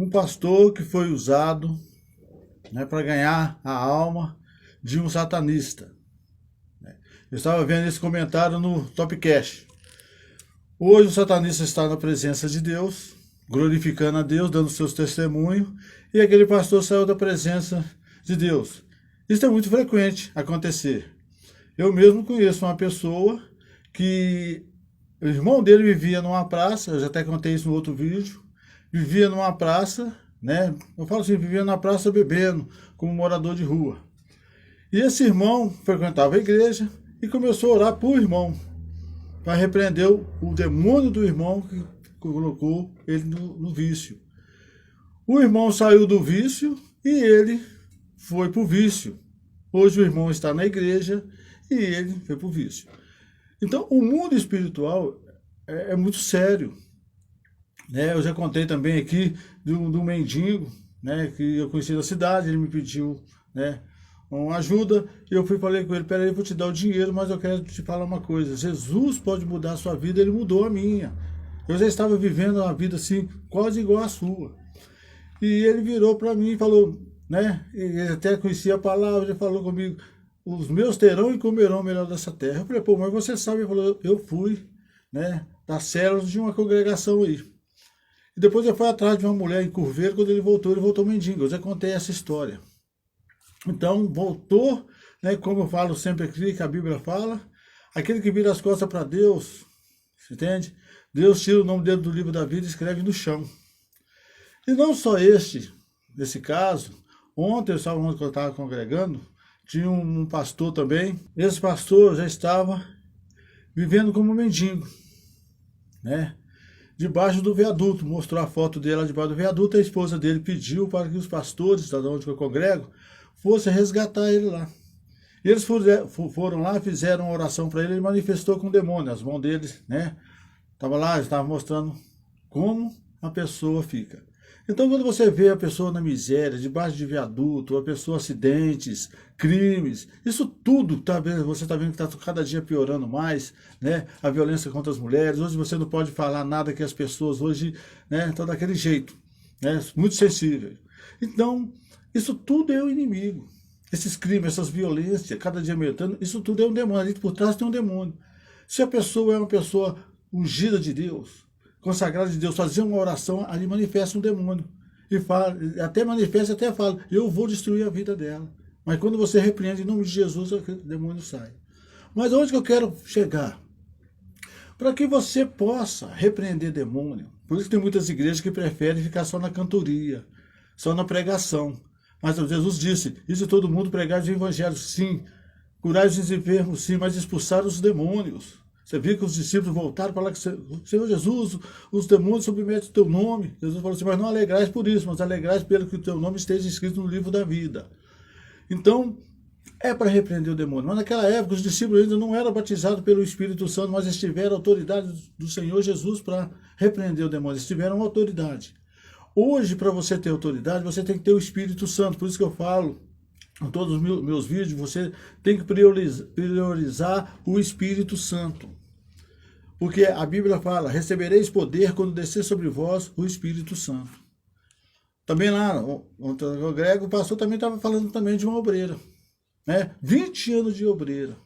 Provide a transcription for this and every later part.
um pastor que foi usado, né, para ganhar a alma de um satanista. Eu estava vendo esse comentário no Topcast. Hoje o satanista está na presença de Deus, glorificando a Deus, dando seus testemunhos, e aquele pastor saiu da presença de Deus. Isso é muito frequente acontecer. Eu mesmo conheço uma pessoa que o irmão dele vivia numa praça, eu já até contei isso no outro vídeo, vivia numa praça, né? Eu falo assim, vivia na praça bebendo, como morador de rua. E esse irmão frequentava a igreja e começou a orar por irmão, para repreender o demônio do irmão que colocou ele no vício. O irmão saiu do vício e ele foi para o vício. Hoje o irmão está na igreja e ele foi para o vício. Então, o mundo espiritual é muito sério. Né? Eu já contei também aqui de um mendigo, né, que eu conheci da cidade, ele me pediu, né, uma ajuda, e eu fui e falei com ele, peraí, eu vou te dar o dinheiro, mas eu quero te falar uma coisa, Jesus pode mudar a sua vida, ele mudou a minha. Eu já estava vivendo uma vida assim, quase igual à sua. E ele virou para mim e falou, né, ele até conhecia a palavra, ele falou comigo, os meus terão e comerão o melhor dessa terra. Eu falei, pô, mas você sabe, ele falou, eu fui, né, das células de uma congregação aí. E depois ele foi atrás de uma mulher em Curveiro, quando ele voltou mendigo. Eu já contei essa história. Então, voltou, né, como eu falo sempre aqui, que a Bíblia fala, aquele que vira as costas para Deus, entende? Deus tira o nome dele do livro da vida e escreve no chão. E não só nesse caso, ontem, onde eu estava congregando, tinha um pastor também. Esse pastor já estava vivendo como mendigo, né? Debaixo do viaduto, mostrou a foto dele lá debaixo do viaduto, a esposa dele pediu para que os pastores, da onde eu congrego, fossem resgatar ele lá. E eles foram lá, fizeram uma oração para ele, ele manifestou com o demônio, as mãos deles, né? Estava lá, estava mostrando como a pessoa fica. Então, quando você vê a pessoa na miséria, debaixo de viaduto, a pessoa acidentes, crimes, isso tudo você está vendo que está cada dia piorando mais, né? A violência contra as mulheres. Hoje você não pode falar nada que as pessoas hoje, né, estão daquele jeito, né? Muito sensíveis. Então, isso tudo é o inimigo. Esses crimes, essas violências, cada dia aumentando, isso tudo é um demônio. Ali por trás tem um demônio. Se a pessoa é uma pessoa ungida de Deus, consagrado de Deus, fazer uma oração, ali manifesta um demônio. E fala, até manifesta, até fala, eu vou destruir a vida dela. Mas quando você repreende em nome de Jesus, o demônio sai. Mas onde que eu quero chegar? Para que você possa repreender demônio. Por isso que tem muitas igrejas que preferem ficar só na cantoria, só na pregação. Mas Jesus disse, isso todo mundo pregar o evangelho, sim. Curar os enfermos, sim, mas expulsar os demônios. Você viu que os discípulos voltaram para lá que Senhor Jesus, os demônios submetem o teu nome. Jesus falou assim, mas não alegrais por isso, mas alegrais pelo que o teu nome esteja escrito no livro da vida. Então, é para repreender o demônio. Mas naquela época, os discípulos ainda não eram batizados pelo Espírito Santo, mas eles tiveram autoridade do Senhor Jesus para repreender o demônio. Eles tiveram autoridade. Hoje, para você ter autoridade, você tem que ter o Espírito Santo. Por isso que eu falo, em todos os meus vídeos, você tem que priorizar o Espírito Santo. Porque a Bíblia fala, recebereis poder quando descer sobre vós o Espírito Santo. Também lá, onde eu congrego, o pastor também estava falando também de uma obreira. Né? 20 anos de obreira.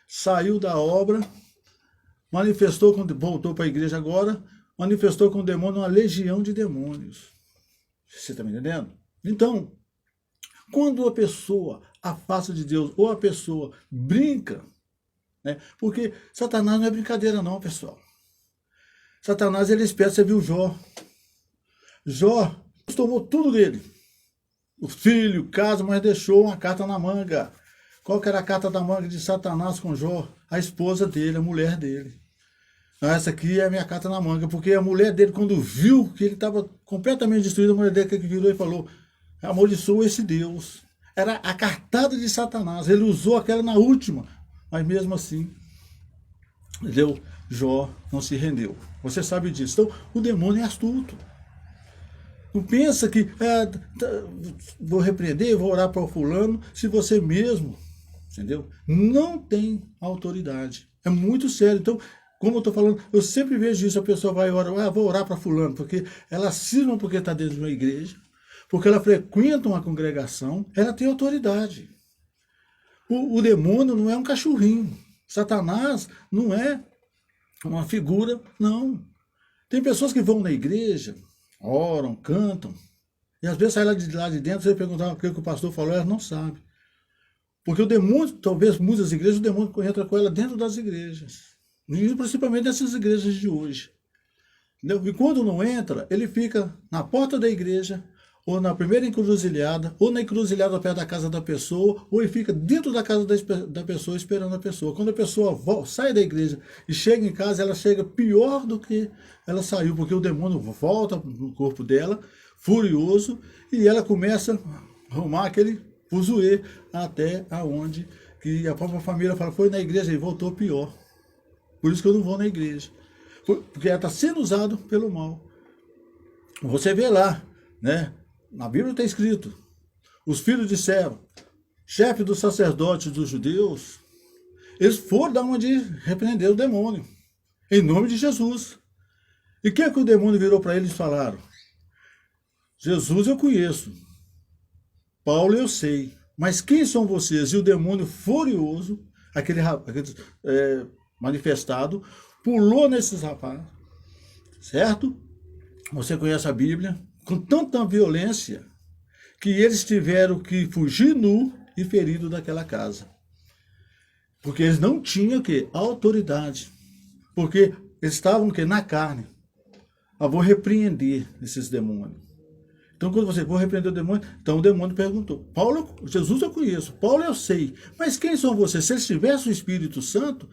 Saiu da obra, manifestou, voltou para a igreja agora, manifestou com o demônio uma legião de demônios. Você está me entendendo? Então, quando a pessoa afasta de Deus, ou a pessoa brinca, né? Porque Satanás não é brincadeira não, pessoal. Satanás, ele espera, você viu Jó. Jó tomou tudo dele. O filho, casa, mas deixou uma carta na manga. Qual que era a carta da manga de Satanás com Jó? A esposa dele, a mulher dele. Essa aqui é a minha carta na manga, porque a mulher dele, quando viu que ele estava completamente destruído, a mulher dele que virou e falou, amaldiçoa esse Deus. Era a cartada de Satanás, ele usou aquela na última, mas mesmo assim, Jó não se rendeu. Você sabe disso. Então, o demônio é astuto. Não pensa que vou repreender, vou orar para o fulano, se você mesmo, entendeu? Não tem autoridade. É muito sério. Então, Como eu estou falando, eu sempre vejo isso, a pessoa vai orar, vou orar para fulano, porque ela cisma porque está dentro de uma igreja, porque ela frequenta uma congregação, ela tem autoridade. O demônio não é um cachorrinho. Satanás não é uma figura, não. Tem pessoas que vão na igreja, oram, cantam, e às vezes sai lá de dentro, você perguntar o que o pastor falou, ela não sabe. Porque o demônio, talvez muitas igrejas, o demônio entra com ela dentro das igrejas. E principalmente nessas igrejas de hoje. Entendeu? E quando não entra, ele fica na porta da igreja, ou na primeira encruzilhada, ou na encruzilhada perto da casa da pessoa, ou ele fica dentro da casa da pessoa esperando a pessoa. Quando a pessoa sai da igreja e chega em casa, ela chega pior do que ela saiu, porque o demônio volta no corpo dela, furioso, e ela começa a arrumar aquele fuzuê até aonde que a própria família fala, foi na igreja e voltou pior. Por isso que eu não vou na igreja. Porque ela está sendo usada pelo mal. Você vê lá, né? Na Bíblia está escrito, os filhos disseram, chefe dos sacerdotes dos judeus, eles foram dar uma de repreender o demônio, em nome de Jesus. E o que é que o demônio virou para eles e falaram? Jesus eu conheço, Paulo eu sei, mas quem são vocês? E o demônio furioso, aquele manifestado, pulou nesses rapazes, certo? Você conhece a Bíblia? Com tanta violência, que eles tiveram que fugir nu e ferido daquela casa. Porque eles não tinham o quê? Autoridade. Porque eles estavam o quê? Na carne. Eu vou repreender esses demônios. Então, quando você for repreender o demônio, então o demônio perguntou, Jesus eu conheço, Paulo eu sei, mas quem são vocês? Se eles tivessem o Espírito Santo,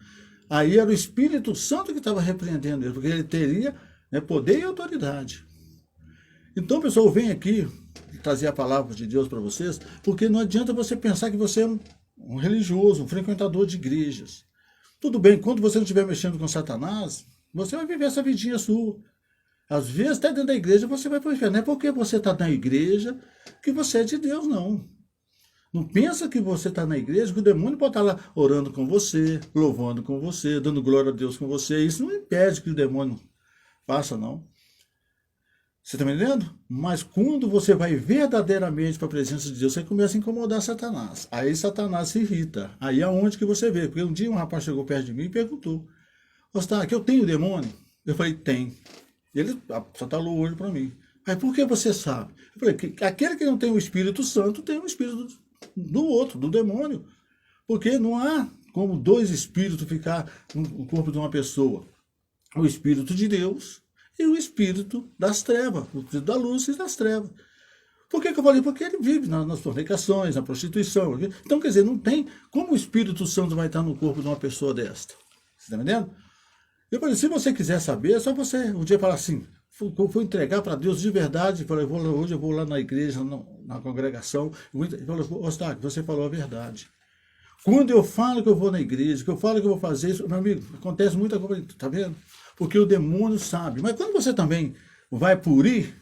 aí era o Espírito Santo que estava repreendendo eles, porque ele teria, né, poder e autoridade. Então, pessoal, vem aqui trazer a palavra de Deus para vocês, porque não adianta você pensar que você é um religioso, um frequentador de igrejas. Tudo bem, quando você não estiver mexendo com Satanás, você vai viver essa vidinha sua. Às vezes, até dentro da igreja, você vai para o inferno. Não é porque você está na igreja que você é de Deus, não. Não pensa que você está na igreja, que o demônio pode estar lá orando com você, louvando com você, dando glória a Deus com você. Isso não impede que o demônio faça, não. Você está me entendendo? Mas quando você vai verdadeiramente para a presença de Deus, você começa a incomodar Satanás. Aí Satanás se irrita. Aí é onde que você vê. Porque um dia um rapaz chegou perto de mim e perguntou, Ostar, que eu tenho demônio? Eu falei, tem. Ele só falou hoje para mim. Mas por que você sabe? Eu falei, que aquele que não tem o Espírito Santo tem o Espírito do outro, do demônio. Porque não há como dois espíritos ficar no corpo de uma pessoa. O Espírito de Deus e o espírito das trevas, o espírito da luz e das trevas. Por que eu falei? Porque ele vive nas fornicações, na prostituição. Então, quer dizer, não tem como o Espírito Santo vai estar no corpo de uma pessoa desta. Você está entendendo? Eu falei, se você quiser saber, é só você um dia falar assim, vou entregar para Deus de verdade. Falei, hoje eu vou lá na igreja, na congregação. Ele falou, Ostar, você falou a verdade. Quando eu falo que eu vou na igreja, que eu falo que eu vou fazer isso, meu amigo, acontece muita coisa, tá vendo? Porque o demônio sabe. Mas quando você também vai por ir,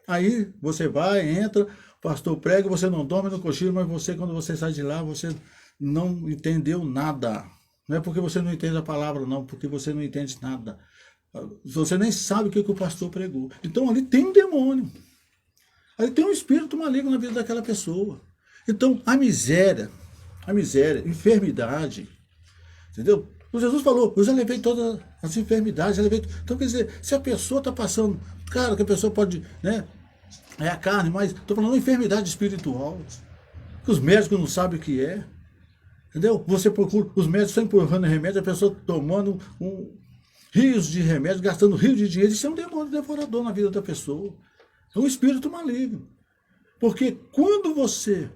aí você vai, entra, o pastor prega, você não dorme no cochilo, mas você, quando você sai de lá, você não entendeu nada. Não é porque você não entende a palavra, não, porque você não entende nada. Você nem sabe o que o pastor pregou. Então ali tem um demônio. Ali tem um espírito maligno na vida daquela pessoa. Então a miséria, enfermidade, entendeu? O Jesus falou, eu já levei todas as enfermidades, então quer dizer, se a pessoa está passando, claro que a pessoa pode, né, é a carne, mas estou falando de enfermidade espiritual, que os médicos não sabem o que é, entendeu? Você procura, os médicos estão empurrando remédio, a pessoa tomando rios de remédio, gastando rios de dinheiro, isso é um demônio devorador na vida da pessoa, é um espírito maligno, porque quando você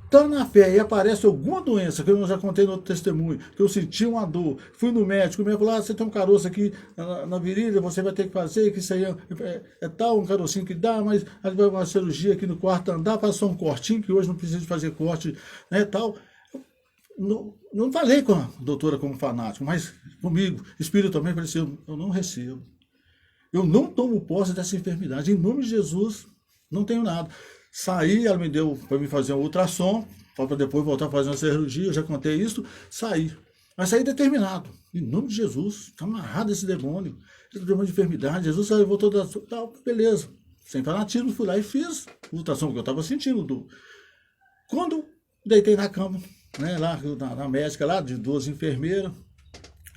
está na fé e aparece alguma doença, que eu já contei no outro testemunho, que eu senti uma dor, fui no médico, o médico falou, você tem um caroço aqui na virilha, você vai ter que fazer, que isso aí é tal, um carocinho que dá, mas vai uma cirurgia aqui no quarto andar, faz só um cortinho, que hoje não precisa de fazer corte, né, tal. Não falei com a doutora como fanático, mas comigo, espiritualmente, eu falei assim, eu não recebo. Eu não tomo posse dessa enfermidade, em nome de Jesus, não tenho nada. Saí, ela me deu para me fazer um ultrassom, para depois voltar a fazer uma cirurgia, eu já contei isso, saí. Vai sair determinado. Em nome de Jesus, está amarrado esse demônio de enfermidade. Jesus levou toda a... Tá, beleza. Sem fanatismo, fui lá e fiz a ultrassom, porque eu estava sentindo. Quando deitei na cama, né, lá na médica, lá de 2 enfermeiras,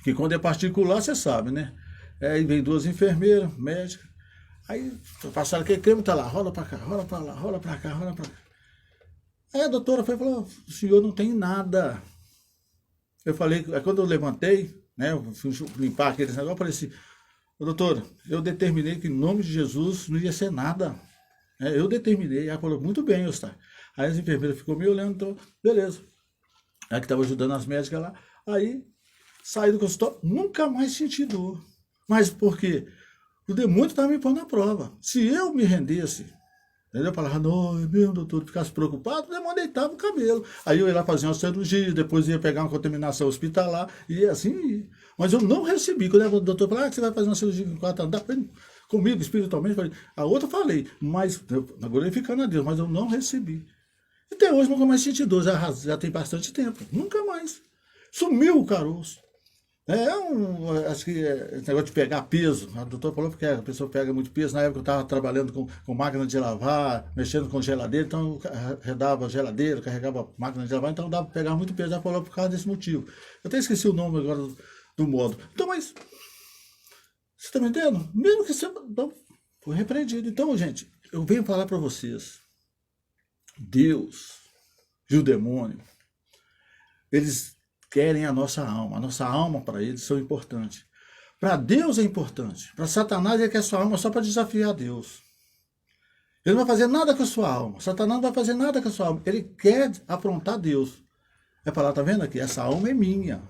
que quando é particular, você sabe, né? Aí vem 2 enfermeiras, médicas. Aí passaram aquele creme, tá lá, rola pra cá, rola pra lá, rola pra cá, rola pra cá. Aí a doutora foi e falou, o senhor não tem nada. Eu falei, aí quando eu levantei, né, eu fui limpar aqueles negócios, eu falei assim, doutora, eu determinei que em nome de Jesus não ia ser nada. Eu determinei. Ela falou, muito bem, Eustáquio. Aí as enfermeiras ficou me olhando, então, beleza. Aí que estava ajudando as médicas lá. Aí, saí do consultório, nunca mais senti dor. Mas por quê? O demônio estava me pondo na prova. Se eu me rendesse, eu falava, não, é mesmo, doutor, ficasse preocupado, o demônio deitava o cabelo. Aí eu ia lá fazer uma cirurgia, depois ia pegar uma contaminação hospitalar, e assim ia. Mas eu não recebi. Quando o doutor falou, você vai fazer uma cirurgia em 4 anos, comigo espiritualmente, falei, a outra eu falei, mas, glorificando a Deus, mas eu não recebi. E até hoje nunca mais senti dor, já tem bastante tempo, nunca mais. Sumiu o caroço. Acho que esse negócio de pegar peso, a doutora falou que a pessoa pega muito peso. Na época eu estava trabalhando com máquina de lavar, mexendo com geladeira, então eu arredava geladeira, carregava máquina de lavar, então dava para pegar muito peso. Ela falou por causa desse motivo. Eu até esqueci o nome agora do modo. Então, mas, você está me entendendo? Mesmo que você não foi repreendido. Então, gente, eu venho falar para vocês, Deus e o demônio, eles querem a nossa alma para eles são importantes. Para Deus é importante. Para Satanás ele quer a sua alma só para desafiar Deus. Ele não vai fazer nada com a sua alma. Satanás não vai fazer nada com a sua alma. Ele quer aprontar Deus. É para lá, tá vendo aqui? Essa alma é minha.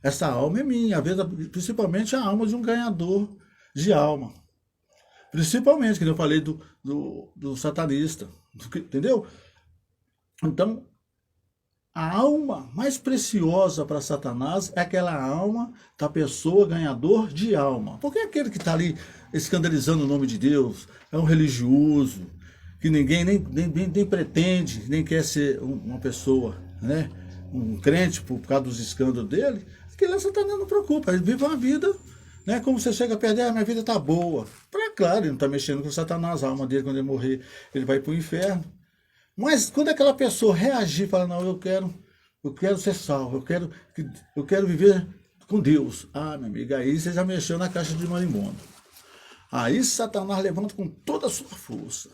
Essa alma é minha. Às vezes, principalmente a alma de um ganhador de alma. Principalmente, que eu falei do satanista. Entendeu? Então, a alma mais preciosa para Satanás é aquela alma da pessoa ganhador de alma. Porque é aquele que está ali escandalizando o nome de Deus, é um religioso, que ninguém nem pretende, nem quer ser uma pessoa, né? Um crente por causa dos escândalos dele. Aquele Satanás não preocupa, ele vive uma vida, né? Como você chega perto dele, minha vida está boa. Claro, ele não está mexendo com Satanás, a alma dele quando ele morrer, ele vai para o inferno. Mas quando aquela pessoa reagir, fala, não, eu quero ser salvo, eu quero viver com Deus. Ah, minha amiga, aí você já mexeu na caixa de marimbondo. Aí Satanás levanta com toda a sua força,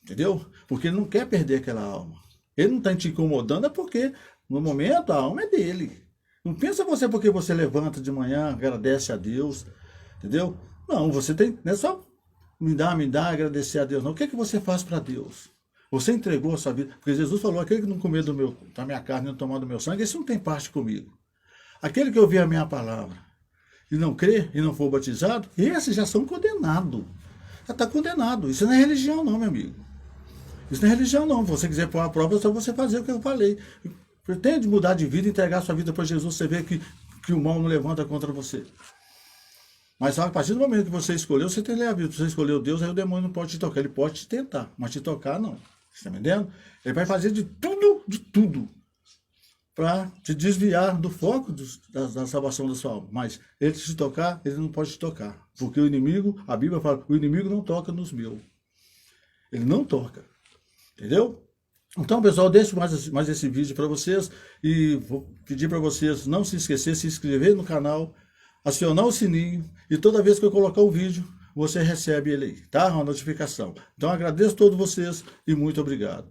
entendeu? Porque ele não quer perder aquela alma. Ele não está te incomodando, é porque no momento a alma é dele. Não pensa você porque você levanta de manhã, agradece a Deus, entendeu? Não, você tem, não é só me dar, agradecer a Deus, não. O que é que você faz para Deus? Você entregou a sua vida, porque Jesus falou, aquele que não comer da minha carne e não tomar do meu sangue, esse não tem parte comigo. Aquele que ouvir a minha palavra e não crer e não for batizado, esses já são condenados. Já está condenado. Isso não é religião não, meu amigo. Isso não é religião não. Se você quiser pôr a prova, é só você fazer o que eu falei. Pretende mudar de vida, entregar a sua vida para Jesus, você vê que o mal não levanta contra você. Mas a partir do momento que você escolheu, você tem a vida. Se você escolheu Deus, aí o demônio não pode te tocar. Ele pode te tentar, mas te tocar não. Você está me entendendo? Ele vai fazer de tudo, para te desviar do foco da salvação da sua alma. Mas ele te tocar, ele não pode te tocar. Porque o inimigo, a Bíblia fala, o inimigo não toca nos meus. Ele não toca. Entendeu? Então, pessoal, deixo mais esse vídeo para vocês. E vou pedir para vocês não se esquecer, se inscrever no canal, acionar o sininho. E toda vez que eu colocar o vídeo, você recebe ele aí, tá? Uma notificação. Então, agradeço a todos vocês e muito obrigado.